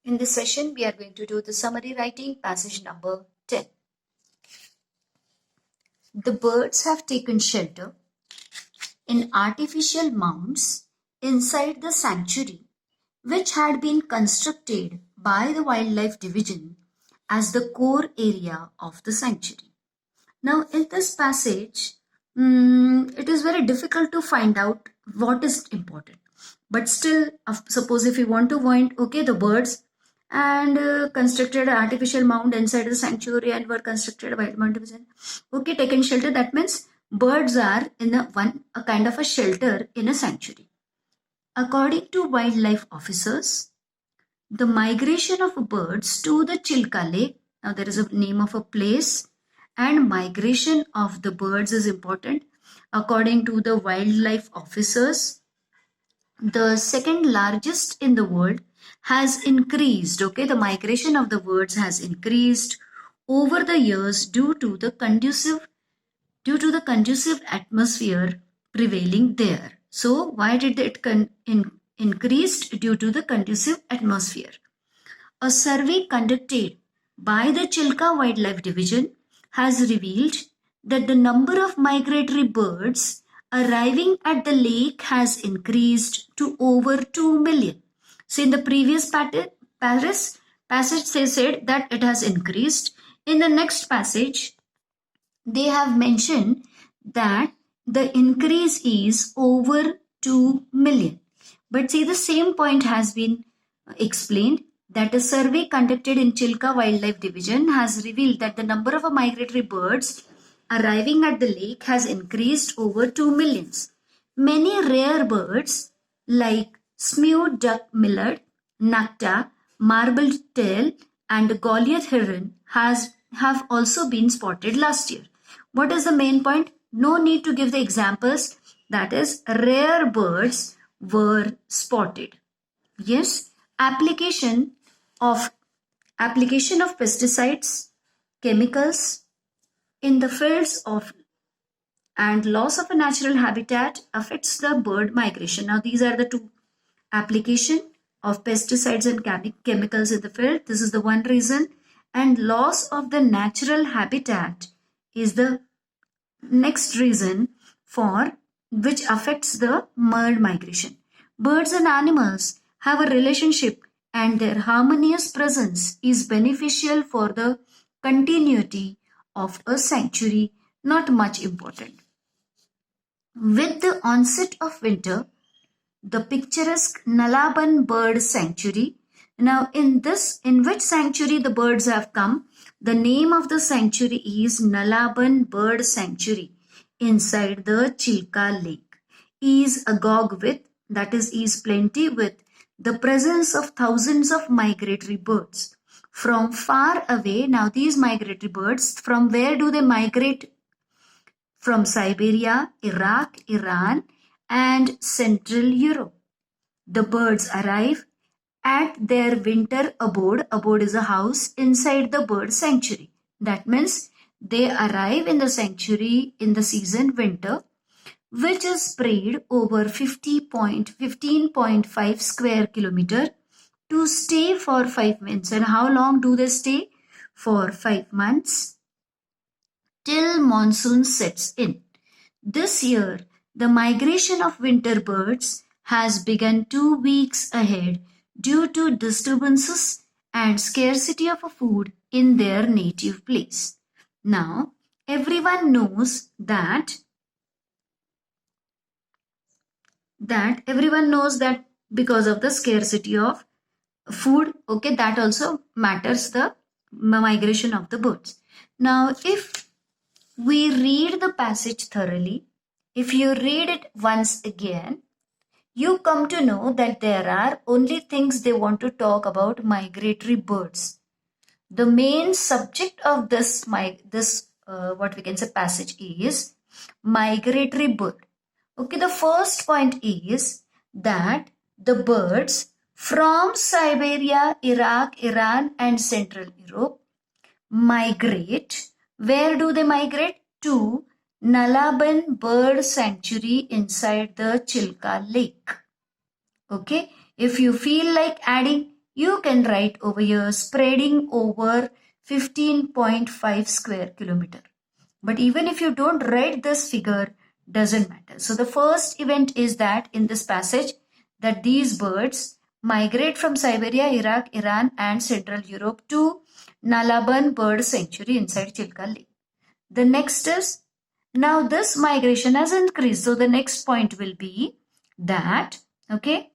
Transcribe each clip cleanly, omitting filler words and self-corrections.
In this session, we are going to do the summary writing, passage number 10. The birds have taken shelter in artificial mounds inside the sanctuary, which had been constructed by the Wildlife Division as the core area of the sanctuary. Now, in this passage, it is very difficult to find out what is important. But still, suppose if you want to find, okay, the birds and constructed an artificial mound inside the sanctuary and were constructed by the division. Okay, taken shelter. That means birds are in a kind of a shelter in a sanctuary. According to wildlife officers, the migration of birds to the Chilka Lake. Now there is a name of a place, and migration of the birds is important. According to the wildlife officers, the second largest in the world has increased. Okay, the migration of the birds has increased over the years due to the conducive atmosphere prevailing there. So why did it increased? Due to the conducive atmosphere. A survey conducted by the Chilka Wildlife Division has revealed that the number of migratory birds arriving at the lake has increased to over 2 million. So in the previous passage they said that it has increased. In the next passage, they have mentioned that the increase is over 2 million. But see, the same point has been explained, that a survey conducted in Chilka Wildlife Division has revealed that the number of migratory birds arriving at the lake has increased over 2 millions. Many rare birds like smew duck mallard, nacta, marbled tail, and Goliath heron have also been spotted last year. What is the main point? No need to give the examples. That is, rare birds were spotted. Yes, application of pesticides, chemicals in the fields of and loss of a natural habitat affects the bird migration. Now these are the two: application of pesticides and chemicals in the field. This is the one reason, and loss of the natural habitat is the next reason for which affects the bird migration. Birds and animals have a relationship, and their harmonious presence is beneficial for the continuity of a sanctuary. Not much important. With the onset of winter, the picturesque Nalaban Bird Sanctuary. Now in which sanctuary the birds have come? The name of the sanctuary is Nalaban Bird Sanctuary inside the Chilka Lake. Is agog with, that is plenty with, the presence of thousands of migratory birds from far away. Now these migratory birds, from where do they migrate? From Siberia, Iraq, Iran, and Central Europe. The birds arrive at their winter abode. Abode is a house inside the bird sanctuary. That means they arrive in the sanctuary in the season winter, which is spread over 15.5 square kilometer, to stay for 5 months. And how long do they stay? For 5 months, till monsoon sets in. This year, the migration of winter birds has begun 2 weeks ahead due to disturbances and scarcity of food in their native place. Now, everyone knows that because of the scarcity of food, okay, that also matters the migration of the birds. Now, if we read the passage thoroughly, if you read it once again, you come to know that there are only things they want to talk about: migratory birds. The main subject of this what we can say passage is migratory bird. Okay, the first point is that the birds from Siberia, Iraq, Iran, and Central Europe migrate. Where do they migrate? To Nalaban Bird Sanctuary inside the Chilka Lake. Okay, if you feel like adding, you can write over here spreading over 15.5 square kilometer. But even if you don't write this figure, doesn't matter. So the first event is that in this passage that these birds migrate from Siberia, Iraq, Iran and Central Europe to Nalaban Bird Sanctuary inside Chilka Lake. The next is, now this migration has increased. So the next point will be that, okay,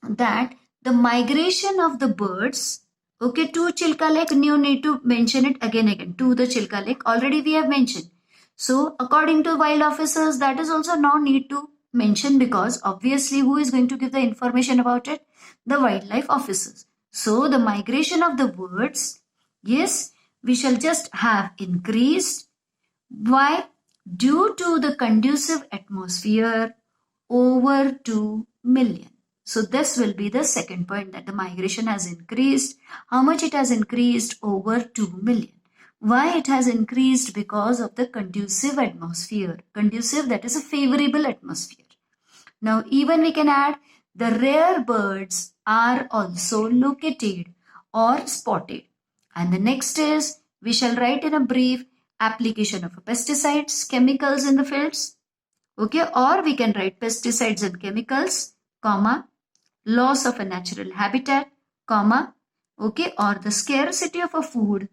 that the migration of the birds, okay, to Chilka Lake, you need to mention it again, to the Chilka Lake, already we have mentioned. So according to wild officers, that is also no need to mention, because obviously who is going to give the information about it? The wildlife officers. So the migration of the birds, yes, we shall just have increased. Why? Due to the conducive atmosphere over 2 million. So this will be the second point, that the migration has increased. How much it has increased? Over 2 million. Why it has increased? Because of the conducive atmosphere. Conducive, that is a favorable atmosphere. Now even we can add the rare birds are also located or spotted. And the next is, we shall write in a brief, application of pesticides, chemicals in the fields. Okay, or we can write pesticides and chemicals, comma, loss of a natural habitat, comma, okay, or the scarcity of a food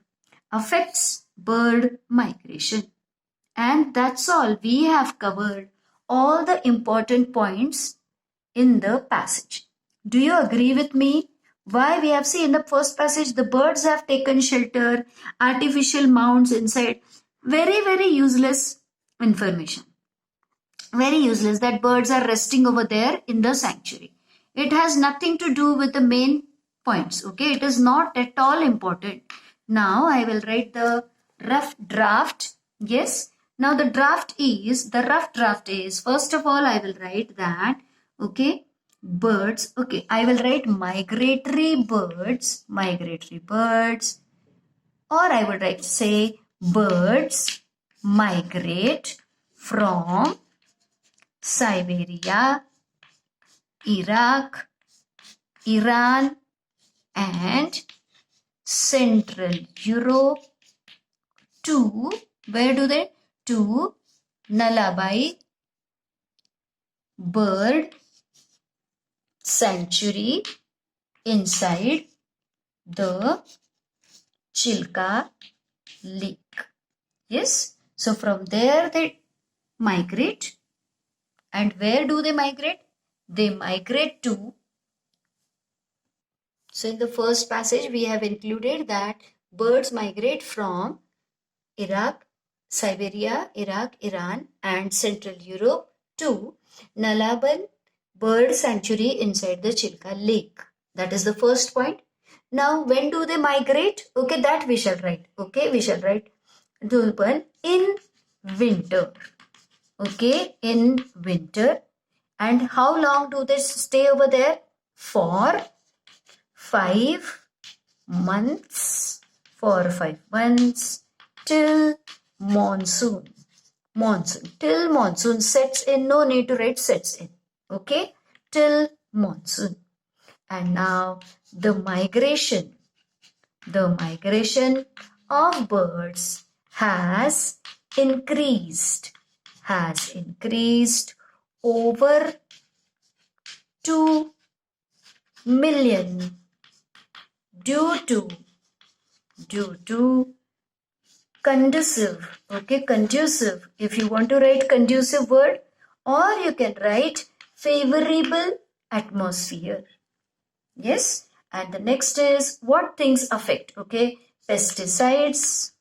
affects bird migration. And that's all. We have covered all the important points in the passage. Do you agree with me? Why we have seen in the first passage, the birds have taken shelter, artificial mounds inside. Very useless information. Very useless that birds are resting over there in the sanctuary. It has nothing to do with the main points. Okay, it is not at all important. Now I will write the rough draft. Yes. Now the rough draft is, first of all I will write that, okay, birds, okay, I will write migratory birds, or I would write, say, birds migrate from Siberia, Iraq, Iran and Central Europe to, where do they? To Nalabai Bird Sanctuary inside the Chilka Lake. Yes, so from there they migrate. And where do they migrate? They migrate to, so in the first passage we have included that birds migrate from Iraq, Siberia, Iraq, Iran and Central Europe to Nalaban Bird Sanctuary inside the Chilka Lake. That is the first point. Now when do they migrate? Okay, that we shall write. Okay, we shall write Dulban in winter. Okay, in winter. And how long do they stay over there? For 5 months. For 5 months till monsoon. Till monsoon sets in. No need to write sets in. Okay, till monsoon. And now the migration of birds has increased over 2 million due to conducive. Okay, conducive. If you want to write conducive word, or you can write favorable atmosphere. Yes, and the next is what things affect. Okay, pesticides,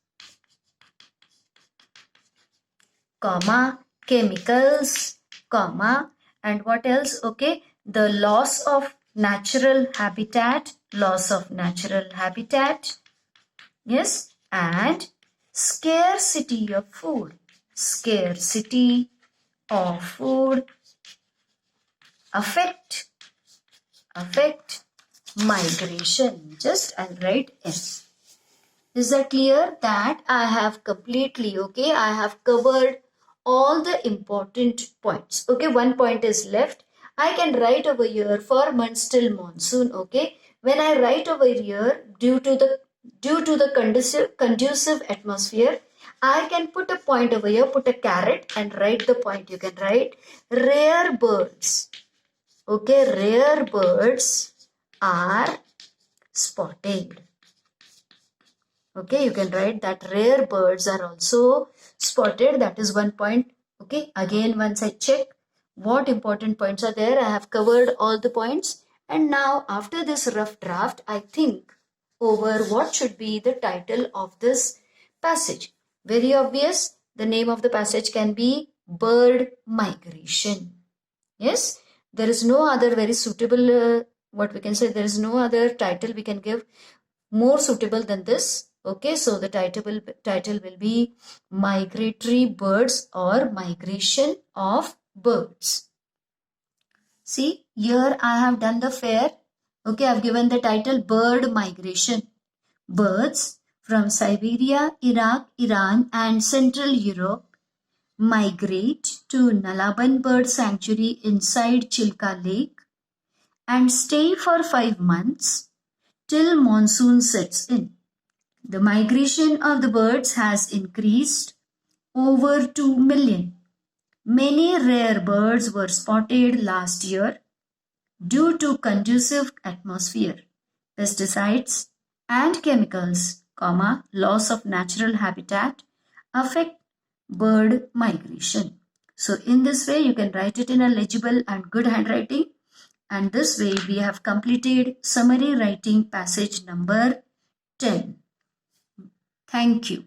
comma, chemicals, comma, and what else? Okay, the loss of natural habitat, yes, and scarcity of food, affect migration. Just I'll write S. Is that clear? That I have completely, okay, I have covered all the important points. Okay, one point is left. I can write over here for months till monsoon. Okay, when I write over here, due to the conducive atmosphere, I can put a point over here, put a caret and write the point. You can write rare birds. Okay, rare birds are spotted. Okay, you can write that rare birds are also spotted. That is one point. Okay, again, once I check what important points are there, I have covered all the points. And now, after this rough draft, I think over what should be the title of this passage. Very obvious, the name of the passage can be Bird Migration. Yes, there is no other very suitable, what we can say, there is no other title we can give more suitable than this. Okay, so the title will be Migratory Birds or Migration of Birds. See, here I have done the fair. Okay, I have given the title Bird Migration. Birds from Siberia, Iraq, Iran and Central Europe migrate to Nalaban Bird Sanctuary inside Chilka Lake and stay for 5 months till monsoon sets in. The migration of the birds has increased over 2 million. Many rare birds were spotted last year due to conducive atmosphere, pesticides and chemicals, loss of natural habitat affect bird migration. So in this way you can write it in a legible and good handwriting, and this way we have completed summary writing passage number 10. Thank you.